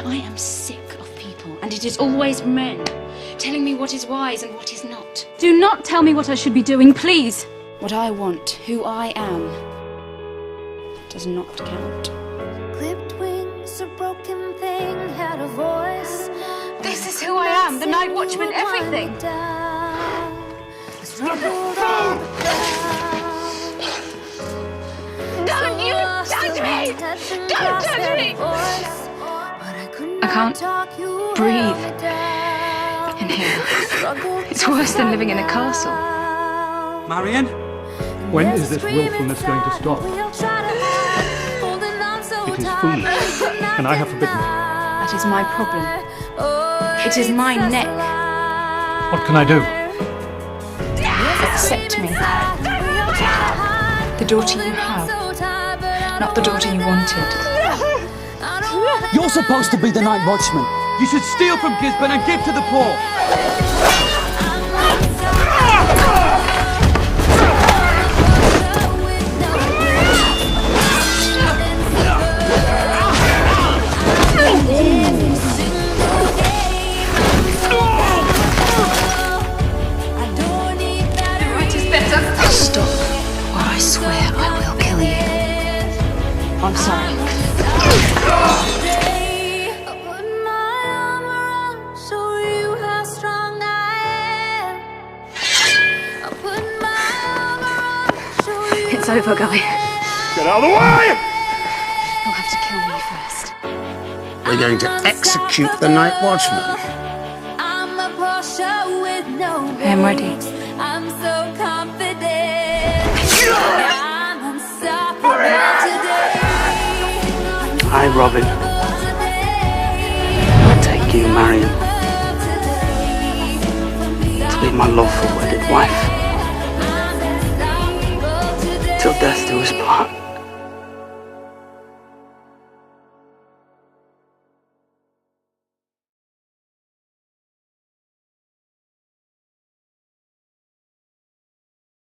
I am sick of people, and it is always men, telling me what is wise and what is not. Do not tell me what I should be doing, please. What I want, who I am, does not count. Clipped wings, a broken thing had a voice. This is who I am, the night watchman, everything. Don't you touch me! Don't touch me! I can't breathe in here. It's worse than living in a castle. Marian? When is this willfulness going to stop? It is foolish, and I have forbidden it. That is my problem. It is my neck. What can I do? Accept me. The daughter you have, not the daughter you wanted. You're supposed to be the night watchman. You should steal from Gisborne and give to the poor. Stop, or I swear I will kill you. I'm sorry. It's over, Guy. Get out of the way! You'll have to kill me first. We're going to execute the night watchman. I am ready. I'm so confident. I'm unstoppable today. Hi, Robin. I take you, Marian, to be my lawful wedded wife. Till death